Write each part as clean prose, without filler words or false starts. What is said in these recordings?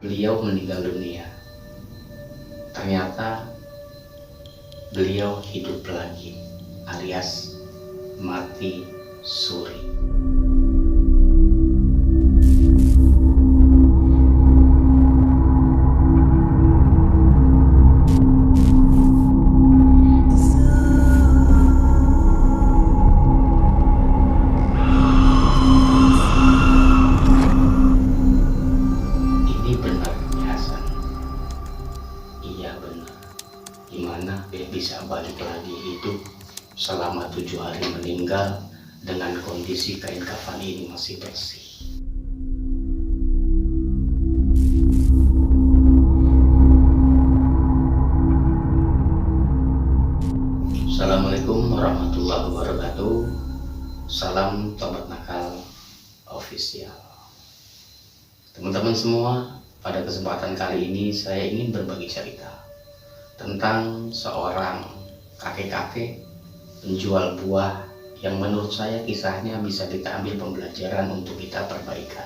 beliau meninggal dunia. Ternyata beliau hidup lagi, alias mati suri. Ini benar Hasan. Iya benar. Gimana dia bisa balik lagi hidup selama 7 hari meninggal dengan kondisi kain kafan ini masih bersih? Assalamualaikum warahmatullahi wabarakatuh. Salam Tobat Nakal Official. Teman-teman semua, pada kesempatan kali ini saya ingin berbagi cerita tentang seorang kakek-kakek penjual buah yang menurut saya kisahnya bisa kita ambil pembelajaran untuk kita perbaikan.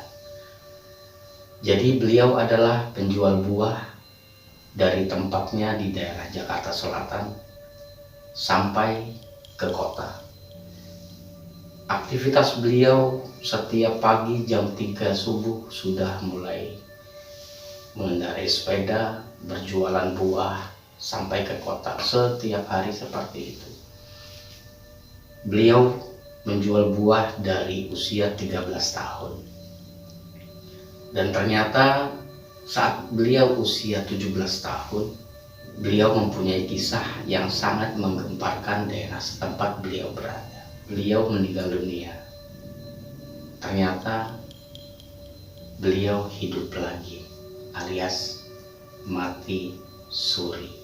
Jadi beliau adalah penjual buah dari tempatnya di daerah Jakarta Selatan sampai ke kota. Aktivitas beliau setiap pagi jam 3 subuh sudah mulai mengendarai sepeda, berjualan buah sampai ke kota setiap hari seperti itu. Beliau menjual buah dari usia 13 tahun. Dan ternyata saat beliau usia 17 tahun, beliau mempunyai kisah yang sangat menggemparkan daerah setempat beliau berada. Beliau meninggal dunia. Ternyata beliau hidup lagi, alias mati suri.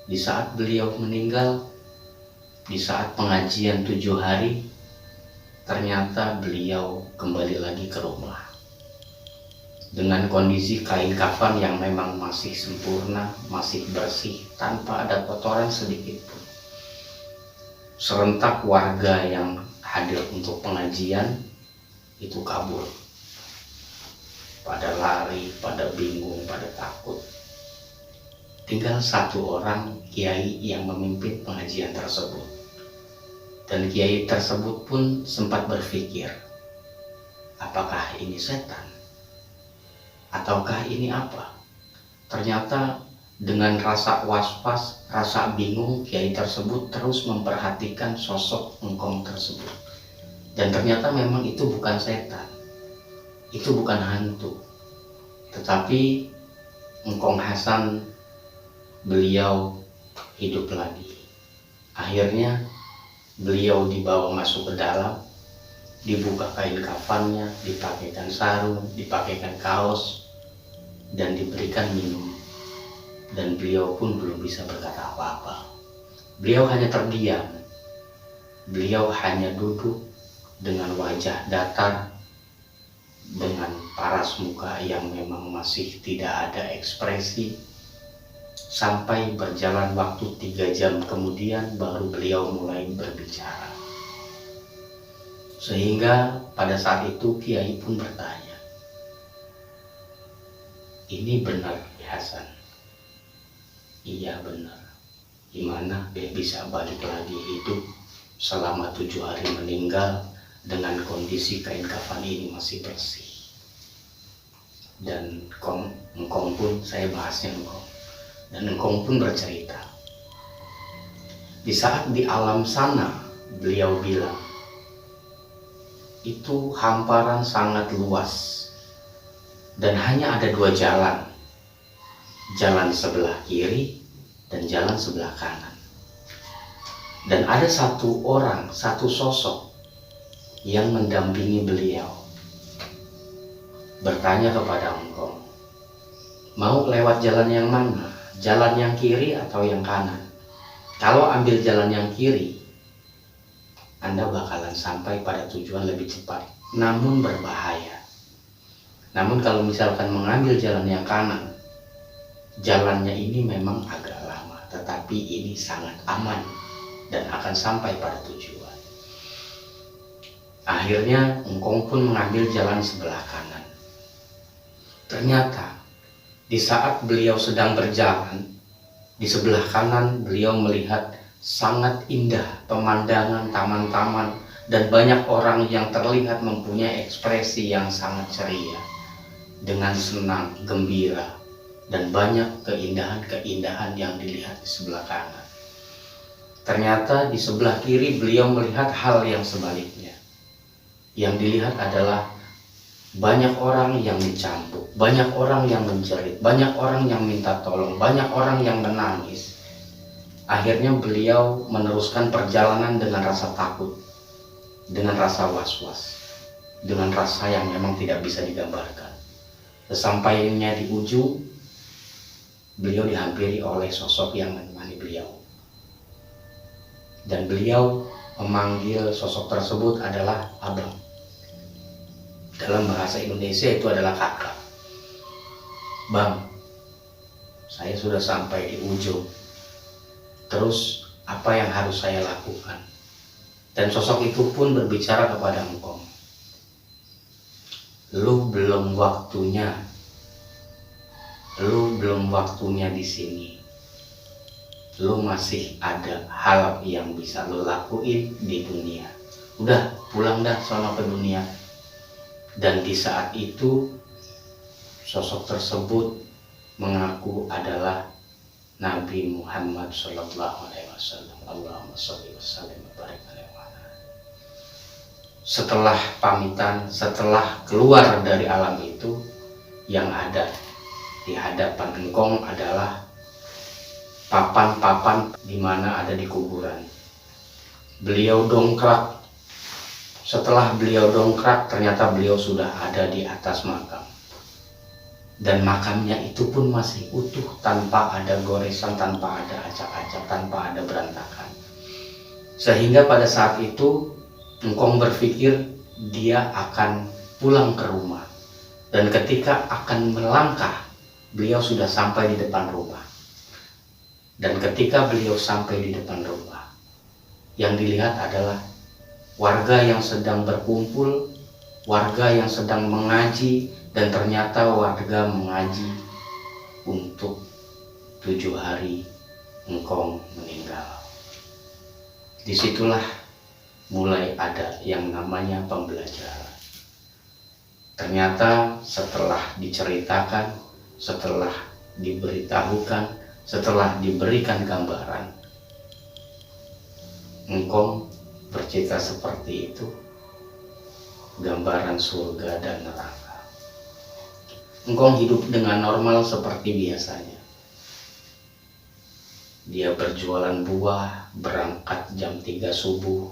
Di saat beliau meninggal, di saat pengajian 7 hari, ternyata beliau kembali lagi ke rumah dengan kondisi kain kafan yang memang masih sempurna, masih bersih, tanpa ada kotoran sedikit pun. Serentak warga yang hadir untuk pengajian itu kabur, pada lari, pada bingung, pada takut. Tinggal satu orang kiai yang memimpin pengajian tersebut. Dan kiai tersebut pun sempat berpikir, apakah ini setan? Ataukah ini apa? Ternyata dengan rasa was-was, rasa bingung, kiai tersebut terus memperhatikan sosok engkong tersebut. Dan ternyata memang itu bukan setan, itu bukan hantu, tetapi engkong Hasan, beliau hidup lagi. Akhirnya beliau dibawa masuk ke dalam, dibuka kain kafannya, dipakaikan sarung, dipakaikan kaos, dan diberikan minum. Dan beliau pun belum bisa berkata apa-apa. Beliau hanya terdiam. Beliau hanya duduk dengan wajah datar, dengan paras muka yang memang masih tidak ada ekspresi. Sampai berjalan waktu 3 jam kemudian baru beliau mulai berbicara. Sehingga pada saat itu kiai pun bertanya, ini benar Hasan? Iya benar. Gimana dia bisa balik lagi hidup selama 7 hari meninggal dengan kondisi kain kafan ini masih bersih? Dan engkong pun, saya bahasnya engkong, dan engkong pun bercerita, di saat di alam sana beliau bilang itu hamparan sangat luas dan hanya ada 2 jalan, jalan sebelah kiri dan jalan sebelah kanan. Dan ada satu orang, satu sosok yang mendampingi beliau, bertanya kepada engkong, mau lewat jalan yang mana? Jalan yang kiri atau yang kanan? Kalau ambil jalan yang kiri, Anda bakalan sampai pada tujuan lebih cepat, namun berbahaya. Namun kalau misalkan mengambil jalan yang kanan, jalannya ini memang agak lama, tetapi ini sangat aman dan akan sampai pada tujuan. Akhirnya engkong pun mengambil jalan sebelah kanan. Ternyata di saat beliau sedang berjalan, di sebelah kanan beliau melihat sangat indah pemandangan taman-taman dan banyak orang yang terlihat mempunyai ekspresi yang sangat ceria, dengan senang, gembira, dan banyak keindahan-keindahan yang dilihat di sebelah kanan. Ternyata di sebelah kiri beliau melihat hal yang sebaliknya. Yang dilihat adalah banyak orang yang dicambuk, banyak orang yang menjerit, banyak orang yang minta tolong, banyak orang yang menangis. Akhirnya beliau meneruskan perjalanan dengan rasa takut, dengan rasa was-was, dengan rasa yang memang tidak bisa digambarkan. Sesampainya di ujung, beliau dihampiri oleh sosok yang menemani beliau. Dan beliau memanggil sosok tersebut adalah abang. Dalam bahasa Indonesia itu adalah kakak. Bang, saya sudah sampai di ujung. Terus apa yang harus saya lakukan? Dan sosok itu pun berbicara kepada engkau. Lu belum waktunya. Lu belum waktunya di sini. Lu masih ada hal yang bisa lu lakuin di dunia. Udah, pulang dah sono ke dunia. Dan di saat itu sosok tersebut mengaku adalah Nabi Muhammad Sallallahu Alaihi Wasallam. Allahumma sholli wa sallim wa barik alaihi. Setelah pamitan, setelah keluar dari alam itu, yang ada di hadapan engkau adalah papan-papan di mana ada di kuburan. Beliau dongkrak. Setelah beliau dongkrak, ternyata beliau sudah ada di atas makam. Dan makamnya itu pun masih utuh, tanpa ada goresan, tanpa ada acak-acak, tanpa ada berantakan. Sehingga pada saat itu engkau berpikir dia akan pulang ke rumah. Dan ketika akan melangkah, beliau sudah sampai di depan rumah. Dan ketika beliau sampai di depan rumah, yang dilihat adalah warga yang sedang berkumpul, warga yang sedang mengaji, dan ternyata warga mengaji untuk 7 hari engkau meninggal. Disitulah mulai ada yang namanya pembelajaran. Ternyata setelah diceritakan, setelah diberitahukan, setelah diberikan gambaran, engkau bercerita seperti itu, gambaran surga dan neraka. Engkau hidup dengan normal seperti biasanya. Dia berjualan buah, berangkat jam 3 subuh,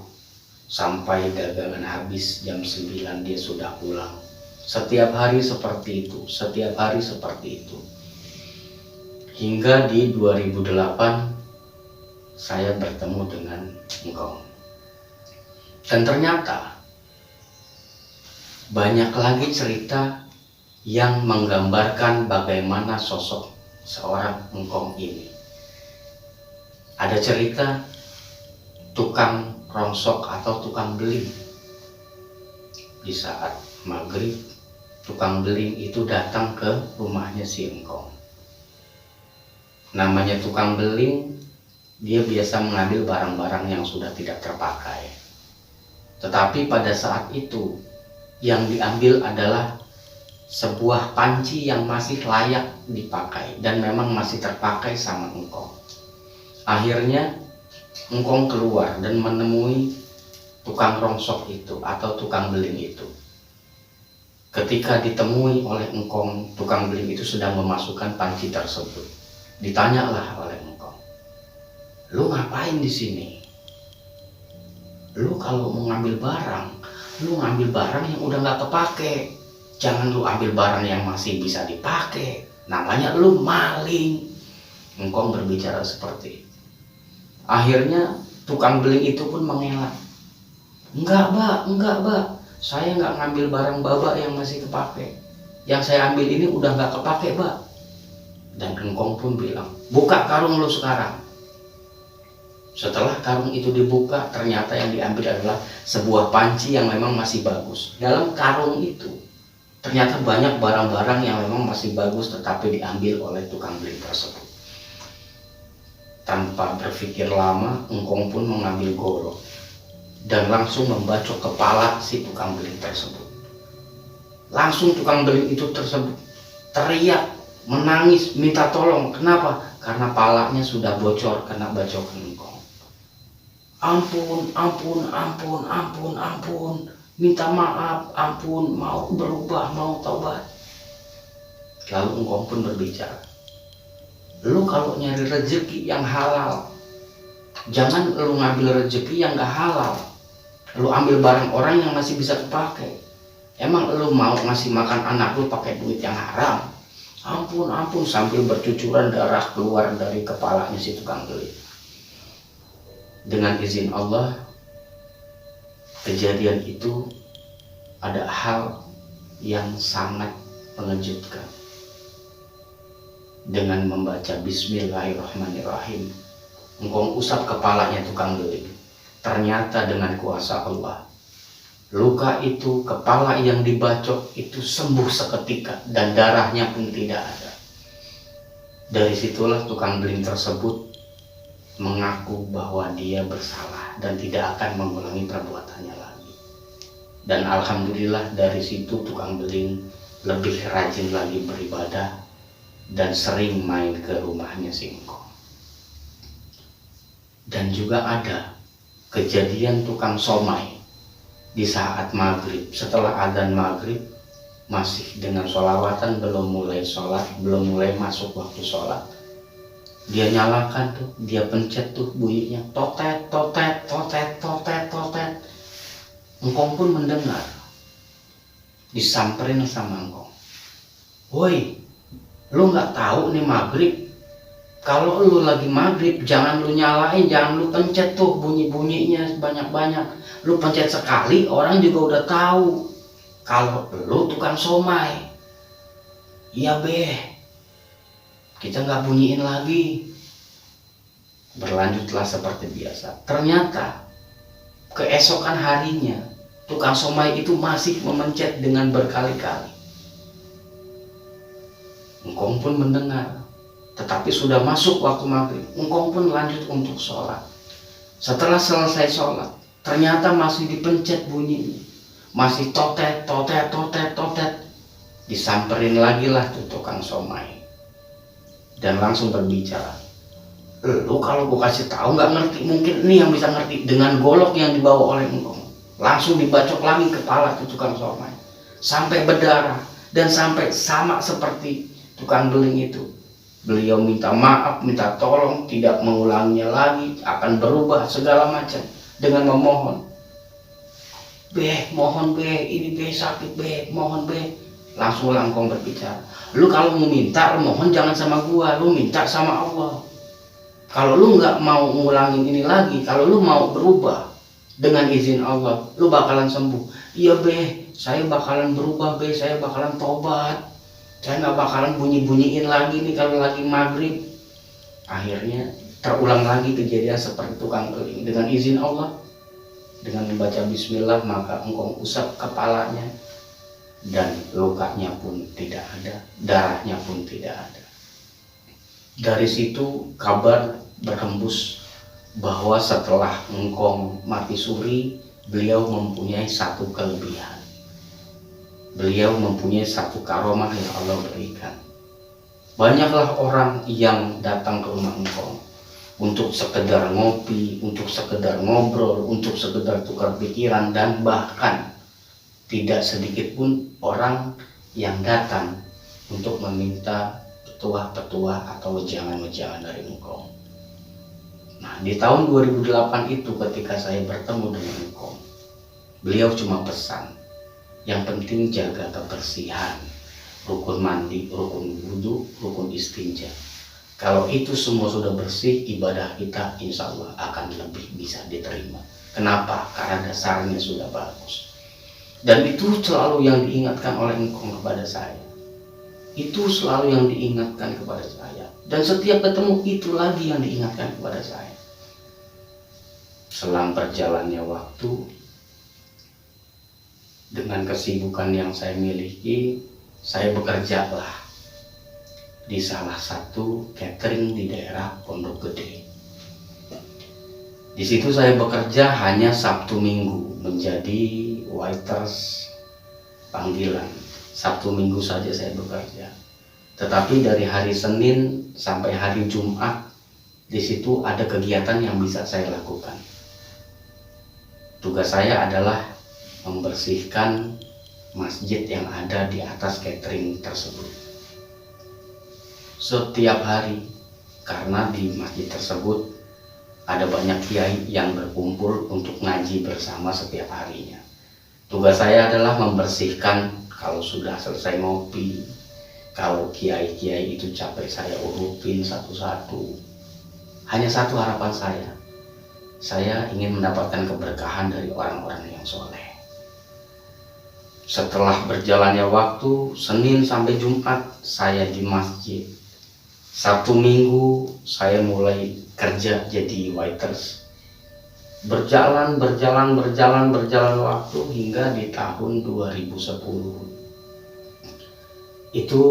sampai dagangan habis jam 9 dia sudah pulang. Setiap hari seperti itu, setiap hari seperti itu. Hingga di 2008 saya bertemu dengan engkau. Dan ternyata banyak lagi cerita yang menggambarkan bagaimana sosok seorang engkau ini. Ada cerita tukang rongsok atau tukang beling. Di saat maghrib, tukang beling itu datang ke rumahnya si engkau. Namanya tukang beling, dia biasa mengambil barang-barang yang sudah tidak terpakai. Tetapi pada saat itu, yang diambil adalah sebuah panci yang masih layak dipakai dan memang masih terpakai sama engkau. Akhirnya engkau keluar dan menemui tukang rongsok itu atau tukang beling itu. Ketika ditemui oleh engkau, tukang beling itu sedang memasukkan panci tersebut. Ditanyalah oleh engkau, lu ngapain di sini? Lu kalau mau ngambil barang, lu ngambil barang yang udah nggak kepake. Jangan lu ambil barang yang masih bisa dipakai. Namanya lu maling. Engkau berbicara seperti itu. Akhirnya tukang beling itu pun mengelak. Enggak, Mbak. Saya nggak ngambil barang Bapak yang masih kepake. Yang saya ambil ini udah nggak kepake, Mbak. Dan engkau pun bilang, buka karung lu sekarang. Setelah karung itu dibuka, ternyata yang diambil adalah sebuah panci yang memang masih bagus. Dalam karung itu Ternyata banyak barang-barang yang memang masih bagus tetapi diambil oleh tukang beling tersebut. Tanpa berpikir lama, engkong pun mengambil golok dan langsung membacok kepala si tukang beling tersebut. Langsung tukang beling itu tersebut teriak, menangis, minta tolong. Kenapa? Karena palanya sudah bocor kena bacokan engkong. Ampun, ampun, ampun, ampun, ampun. Minta maaf, ampun, mau berubah, mau taubat. Lalu engkong pun berbicara, lu kalau nyari rezeki yang halal, jangan lu ngambil rezeki yang gak halal. Lu ambil barang orang yang masih bisa kepake. Emang lu mau ngasih makan anak lu pakai duit yang haram? Ampun, ampun, sambil bercucuran darah keluar dari kepalanya si tukang beling. Dengan izin Allah, kejadian itu ada hal yang sangat mengejutkan. Dengan membaca Bismillahirrahmanirrahim, engkong usap kepalanya tukang beling. Ternyata dengan kuasa Allah, luka itu, kepala yang dibacok itu sembuh seketika dan darahnya pun tidak ada. Dari situlah tukang beling tersebut mengaku bahwa dia bersalah dan tidak akan mengulangi perbuatannya lagi. Dan alhamdulillah dari situ tukang beling lebih rajin lagi beribadah dan sering main ke rumahnya si engkong. Dan juga ada kejadian tukang somai di saat maghrib, setelah adzan maghrib masih dengan sholawatan, belum mulai sholat, belum mulai masuk waktu sholat, dia nyalakan tuh, dia pencet tuh bunyinya totet, totet, totet, totet, totet. Engkong pun mendengar, disamperin sama engkong, woi, lu nggak tahu nih maghrib? Kalau lu lagi maghrib, jangan lu nyalain, jangan lu pencet tuh bunyi-bunyinya banyak-banyak. Lu pencet sekali, orang juga udah tahu kalau lu tukang somai. Iya be, kita nggak bunyiin lagi. Berlanjutlah seperti biasa. Ternyata keesokan harinya tukang somai itu masih memencet dengan berkali-kali. Engkong pun mendengar, tetapi sudah masuk waktu maghrib. Engkong pun lanjut untuk sholat. Setelah selesai sholat, ternyata masih dipencet bunyinya, masih totet, totet, totet, totet. Disamperin lagi lah tuh tukang somai dan langsung berbicara, lu kalau gue kasih tahu nggak ngerti, mungkin ini yang bisa ngerti. Dengan golok yang dibawa oleh engkong, langsung dibacok lagi kepala tuh tukang somai sampai berdarah dan sampai sama seperti tukang beling itu. Beliau minta maaf, minta tolong, tidak mengulanginya lagi, akan berubah segala macam dengan memohon. Be, mohon be, ini be sakit be, mohon be. Langsung engkong berbicara, lu kalau mau minta, lu mohon jangan sama gua, lu minta sama Allah. Kalau lu nggak mau ngulangin ini lagi, kalau lu mau berubah dengan izin Allah, lu bakalan sembuh. Iya be, saya bakalan berubah be, saya bakalan tobat. Saya nggak bakalan bunyi-bunyiin lagi nih kalau lagi maghrib. Akhirnya terulang lagi kejadian seperti tukang beling. Dengan izin Allah, dengan membaca bismillah, maka engkong usap kepalanya dan lukanya pun tidak ada, darahnya pun tidak ada. Dari situ kabar berhembus bahwa setelah engkong mati suri, beliau mempunyai satu kelebihan. Beliau mempunyai satu karomah yang Allah berikan. Banyaklah orang yang datang ke rumah engkong untuk sekedar ngopi, untuk sekedar ngobrol, untuk sekedar tukar pikiran, dan bahkan tidak sedikit pun orang yang datang untuk meminta petuah-petuah atau wejangan-wejangan dari engkong. Nah, di tahun 2008 itu ketika saya bertemu dengan engkong, beliau cuma pesan, yang penting jaga kebersihan, rukun mandi, rukun wudhu, rukun istinja. Kalau itu semua sudah bersih, ibadah kita insya Allah akan lebih bisa diterima. Kenapa? Karena dasarnya sudah bagus. Dan itu selalu yang diingatkan oleh engkong kepada saya. Itu selalu yang diingatkan kepada saya. Dan setiap ketemu itu lagi yang diingatkan kepada saya. Selang berjalannya waktu, dengan kesibukan yang saya miliki, saya bekerjalah di salah satu catering di daerah Pondok Gede. Di situ saya bekerja hanya Sabtu Minggu menjadi waiters panggilan. Sabtu Minggu saja saya bekerja. Tetapi dari hari Senin sampai hari Jumat di situ ada kegiatan yang bisa saya lakukan. Tugas saya adalah membersihkan masjid yang ada di atas catering tersebut. Setiap hari, karena di masjid tersebut ada banyak kiai yang berkumpul untuk ngaji bersama setiap harinya. Tugas saya adalah membersihkan. Kalau sudah selesai ngopi, kalau kiai-kiai itu capek, saya urupin satu-satu. Hanya satu harapan saya ingin mendapatkan keberkahan dari orang-orang yang soleh. Setelah berjalannya waktu, Senin sampai Jumat saya di masjid. Sabtu Minggu saya mulai kerja jadi waiters. Berjalan waktu hingga di tahun 2010. Itu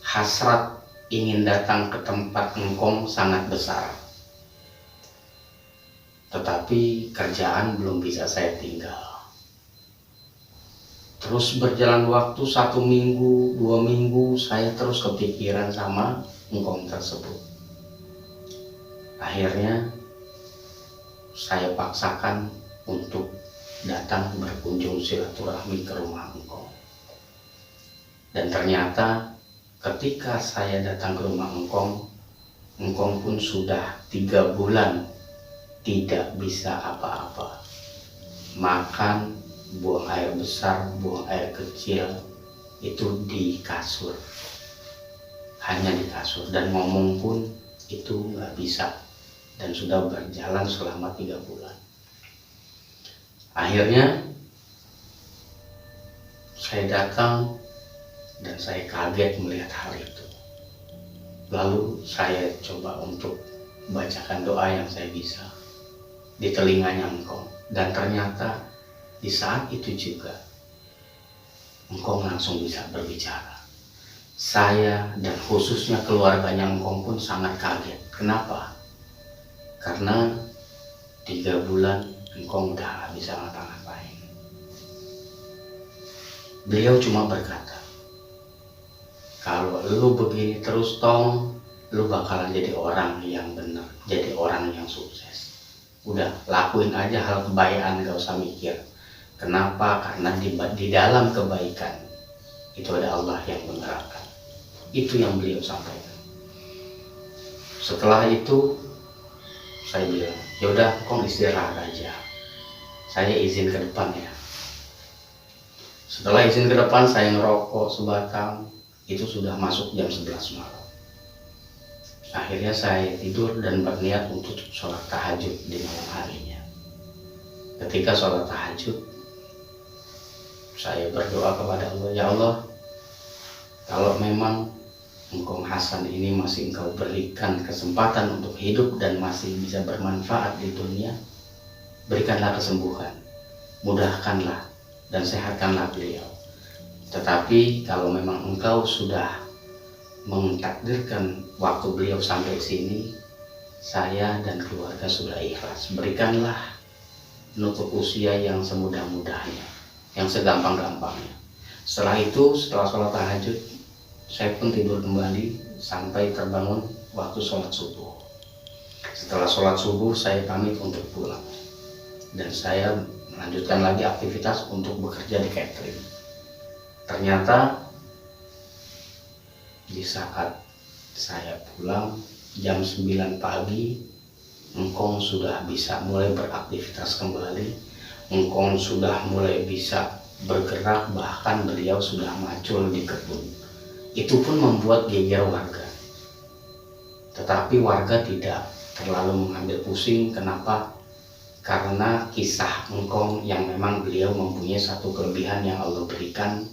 hasrat ingin datang ke tempat engkong sangat besar. Tetapi kerjaan belum bisa saya tinggal. Terus berjalan waktu 1 minggu, 2 minggu, saya terus kepikiran sama engkong tersebut. Akhirnya saya paksakan untuk datang berkunjung silaturahmi ke rumah engkong. Dan ternyata ketika saya datang ke rumah engkong pun sudah 3 bulan tidak bisa apa-apa. Makan, buang air besar, buang air kecil, itu di kasur. Hanya di kasur. Dan ngomong pun itu nggak bisa. Dan sudah berjalan selama 3 bulan. Akhirnya saya datang dan saya kaget melihat hal itu. Lalu saya coba untuk bacakan doa yang saya bisa di telinganya engkong. Dan ternyata di saat itu juga engkong langsung bisa berbicara. Saya dan khususnya keluarganya engkong pun sangat kaget. Kenapa? Karena 3 bulan engkong udah gak bisa ngapa-ngapain. Beliau cuma berkata, kalau lu begini terus Tong, lu bakalan jadi orang yang benar, jadi orang yang sukses. Udah, lakuin aja hal kebaikan, gak usah mikir. Kenapa? Karena di dalam kebaikan itu ada Allah yang menggerakkan. Itu yang beliau sampaikan. Setelah itu saya bilang, yaudah kong istirahat aja. Saya izin ke depan ya. Setelah izin ke depan saya ngerokok sebatang. Itu sudah masuk jam 11 malam. Akhirnya saya tidur dan berniat untuk sholat tahajud di malam harinya. Ketika sholat tahajud, saya berdoa kepada Allah, ya Allah, kalau memang engkong Hasan ini masih engkau berikan kesempatan untuk hidup dan masih bisa bermanfaat di dunia, berikanlah kesembuhan, mudahkanlah dan sehatkanlah beliau. Tetapi kalau memang engkau sudah mentakdirkan waktu beliau sampai sini, saya dan keluarga sudah ikhlas. Berikanlah nutup usia yang semudah-mudahnya, yang segampang-gampangnya. Setelah itu, setelah sholat tahajud, saya pun tidur kembali sampai terbangun waktu sholat subuh. Setelah sholat subuh, saya pamit untuk pulang. Dan saya melanjutkan lagi aktivitas untuk bekerja di catering. Ternyata di saat saya pulang jam 9 pagi, engkong sudah bisa mulai beraktivitas kembali. Engkong sudah mulai bisa bergerak, bahkan beliau sudah macul di kebun. Itu pun membuat geger warga. Tetapi warga tidak terlalu mengambil pusing. Kenapa? Karena kisah engkong yang memang beliau mempunyai satu kelebihan yang Allah berikan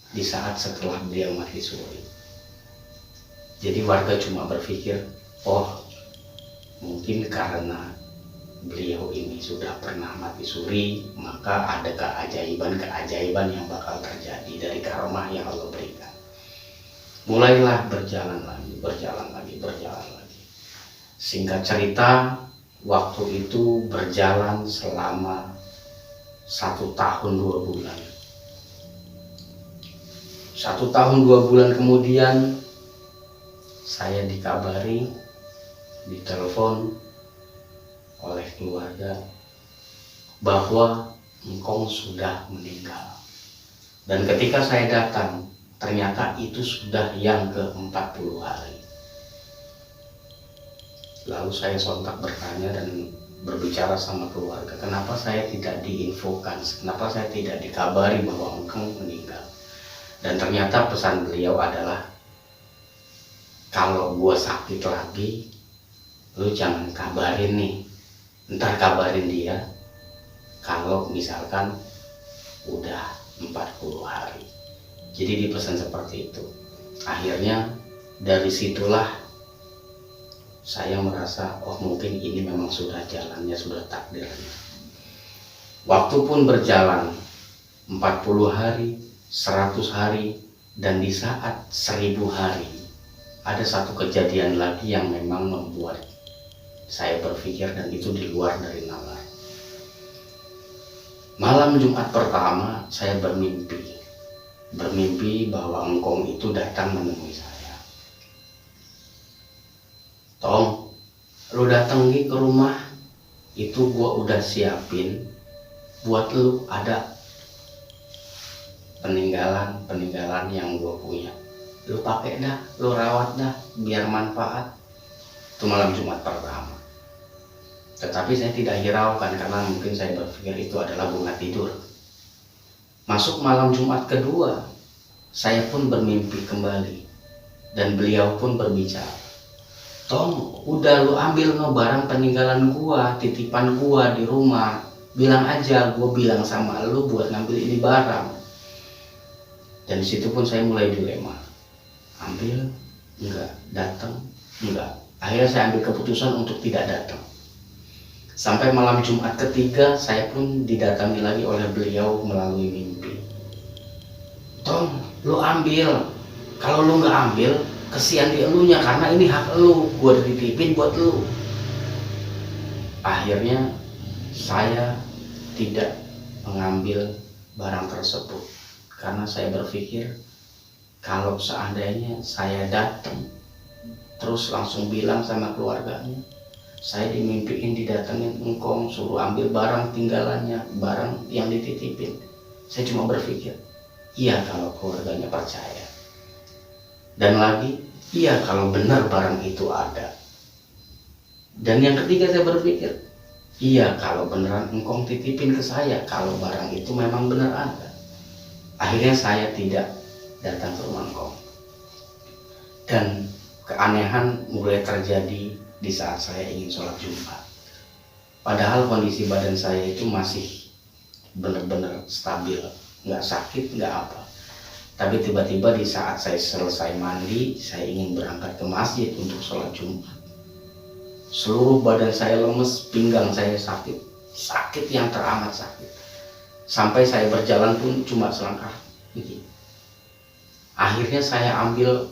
di saat setelah beliau mati suri. Jadi warga cuma berpikir, oh mungkin karena beliau ini sudah pernah mati suri, maka ada keajaiban-keajaiban yang bakal terjadi dari karomah yang Allah berikan. Mulailah berjalan lagi. Singkat cerita, waktu itu berjalan selama 1 tahun 2 bulan. 1 tahun 2 bulan kemudian saya dikabari, ditelepon oleh keluarga bahwa engkau sudah meninggal. Dan ketika saya datang, ternyata itu sudah yang ke-40 hari. Lalu saya sontak bertanya dan berbicara sama keluarga, kenapa saya tidak diinfokan, kenapa saya tidak dikabari bahwa engkau meninggal. Dan ternyata pesan beliau adalah, kalau gua sakit lagi, lu jangan kabarin nih, ntar kabarin dia kalau misalkan udah 40 hari. Jadi dipesan seperti itu. Akhirnya dari situlah saya merasa, oh mungkin ini memang sudah jalannya, sudah takdirnya. Waktu pun berjalan 40 hari, 100 hari, dan di saat 1000 hari ada satu kejadian lagi yang memang membuat saya berpikir, dan itu di luar dari nalar. Malam Jumat pertama saya bermimpi bahwa engkong itu datang menemui saya. Tong, lu datang ke rumah, itu gua udah siapin buat lu, ada peninggalan yang gua punya. Lu pakai dah, lu rawat dah, biar manfaat. Itu malam Jumat pertama. Tetapi saya tidak hiraukan karena mungkin saya berpikir itu adalah bunga tidur. Masuk malam Jumat kedua, saya pun bermimpi kembali dan beliau pun berbicara. Tong, udah lu ambil no barang peninggalan gua, titipan gua di rumah. Bilang aja, gua bilang sama lu buat ngambil ini barang. Dan disitu pun saya mulai dilema. Ambil, enggak, datang, enggak. Akhirnya saya ambil keputusan untuk tidak datang. Sampai malam Jumat ketiga, saya pun didatangi lagi oleh beliau melalui mimpi. Tong, lu ambil. Kalau lu nggak ambil, kesian di elunya karena ini hak elu, gue dititipin buat lu. Akhirnya saya tidak mengambil barang tersebut karena saya berpikir kalau seandainya saya datang terus langsung bilang sama keluarganya, saya dimimpiin didatengin engkong suruh ambil barang tinggalannya, barang yang dititipin. Saya cuma berpikir, iya kalau keluarganya percaya. Dan lagi, iya kalau benar barang itu ada. Dan yang ketiga saya berpikir, iya kalau beneran engkong titipin ke saya, kalau barang itu memang benar ada. Akhirnya saya tidak datang ke rumah engkong. Dan keanehan mulai terjadi di saat saya ingin sholat Jumat. Padahal kondisi badan saya itu masih benar-benar stabil, nggak sakit, nggak apa. Tapi tiba-tiba di saat saya selesai mandi, saya ingin berangkat ke masjid untuk sholat Jumat. Seluruh badan saya lemes, pinggang saya sakit yang teramat sakit. Sampai saya berjalan pun cuma selangkah. Akhirnya saya ambil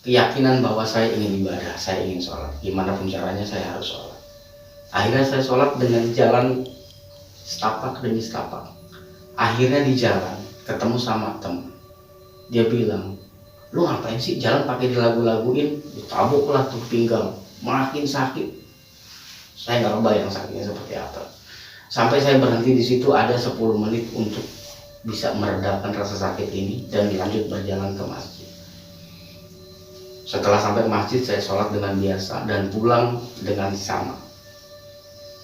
keyakinan bahwa saya ingin ibadah, saya ingin sholat. Gimana pun caranya saya harus sholat. Akhirnya saya sholat dengan jalan setapak demi setapak. Akhirnya di jalan ketemu sama teman. Dia bilang, lu ngapain sih jalan pakai dilagu-laguin? Ditabuk lah tuh pinggang, makin sakit. Saya nggak kebayang sakitnya seperti apa. Sampai saya berhenti di situ ada 10 menit untuk bisa meredakan rasa sakit ini dan dilanjut berjalan ke masjid. Setelah sampai masjid saya sholat dengan biasa dan pulang dengan sama.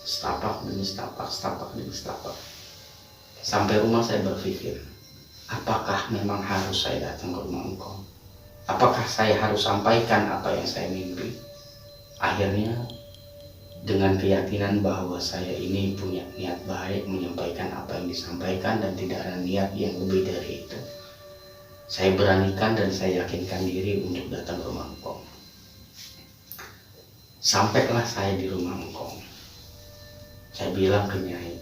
Setapak demi setapak, setapak demi setapak. Sampai rumah saya berpikir, apakah memang harus saya datang ke rumah engkau? Apakah saya harus sampaikan apa yang saya mimpi? Akhirnya dengan keyakinan bahwa saya ini punya niat baik menyampaikan apa yang disampaikan dan tidak ada niat yang lebih dari itu, saya beranikan dan saya yakinkan diri untuk datang ke rumah engkau. Sampailah saya di rumah engkau. Saya bilang ke Nyai,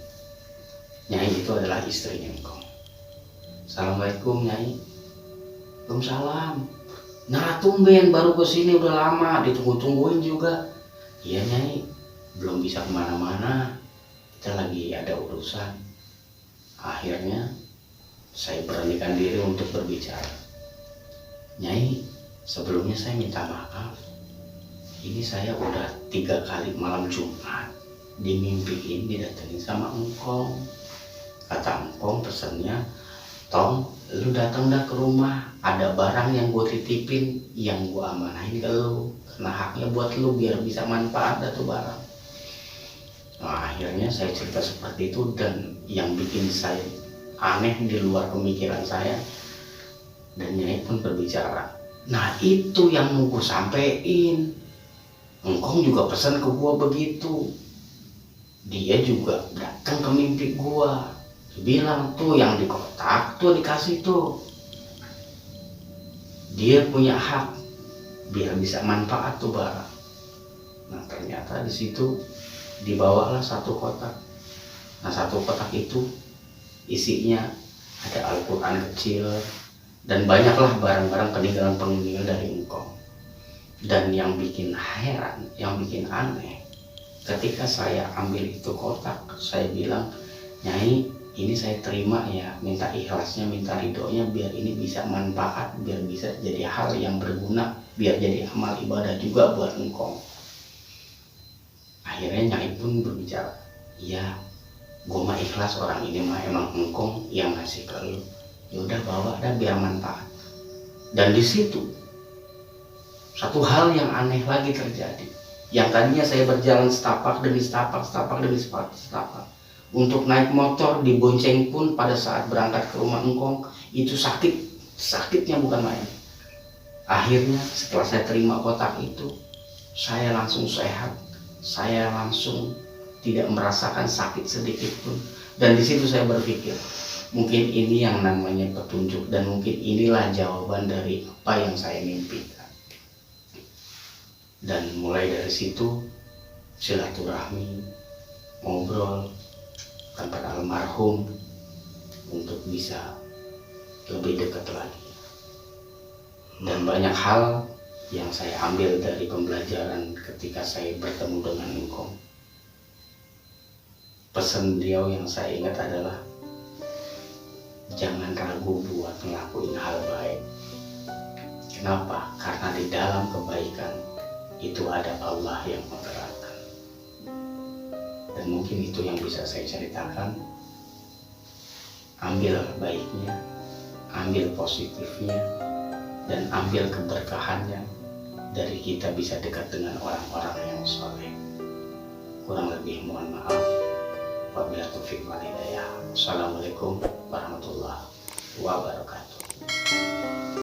Nyai itu adalah istrinya engkong. Assalamualaikum Nyai. Waalaikumsalam. Nah tumben baru kesini, udah lama ditunggu-tungguin juga. Iya Nyai, belum bisa kemana-mana, kita lagi ada urusan. Akhirnya saya beranikan diri untuk berbicara. Nyai, sebelumnya saya minta maaf. Ini saya udah 3 kali malam Jumat dimimpiin didatengin sama engkong. Kata engkong pesannya, Tong, lu datang dah ke rumah, ada barang yang gue titipin, yang gue amanahin ke lu, karena haknya buat lu biar bisa manfaat dah tuh barang. Nah, akhirnya saya cerita seperti itu, dan yang bikin saya aneh di luar pemikiran saya, dan Nyai pun berbicara. Nah itu yang mau gue sampein. Engkong juga pesan ke gue begitu. Dia juga datang ke mimpi gue, bilang tuh yang di kotak tuh dikasih tuh, dia punya hak biar bisa manfaat tuh barang. Nah ternyata di situ dibawalah 1 kotak. Nah 1 kotak itu isinya ada Al-Quran kecil dan banyaklah barang-barang peninggalan dari engkong. Dan yang bikin heran, yang bikin aneh, ketika saya ambil itu kotak, saya bilang, Nyai, ini saya terima ya, minta ikhlasnya, minta ridhonya, biar ini bisa manfaat, biar bisa jadi hal yang berguna, biar jadi amal ibadah juga buat engkong. Akhirnya Nyai pun berbicara, iya, gue mah ikhlas, orang ini mah emang engkong yang ngasih ke lu, yaudah bawa dah biar manfaat. Dan di situ satu hal yang aneh lagi terjadi. Yang tadinya saya berjalan setapak demi setapak, setapak demi setapak, untuk naik motor dibonceng pun pada saat berangkat ke rumah engkong itu sakitnya bukan main. Akhirnya setelah saya terima kotak itu, saya langsung sehat, saya langsung tidak merasakan sakit sedikit pun. Dan di situ saya berpikir, mungkin ini yang namanya petunjuk, dan mungkin inilah jawaban dari apa yang saya mimpikan. Dan mulai dari situ silaturahmi, ngobrol tempat almarhum untuk bisa lebih dekat lagi. Dan banyak hal yang saya ambil dari pembelajaran ketika saya bertemu dengan engkong. Pesan beliau yang saya ingat adalah, jangan ragu buat ngelakuin hal baik. Kenapa? Karena di dalam kebaikan itu ada Allah yang menggerakkan. Dan mungkin itu yang bisa saya ceritakan. Ambil baiknya, ambil positifnya, dan ambil keberkahannya dari kita bisa dekat dengan orang-orang yang soleh. Kurang lebih mohon maaf. Wabillahi taufiq wal hidayah. Assalamualaikum warahmatullahi wabarakatuh.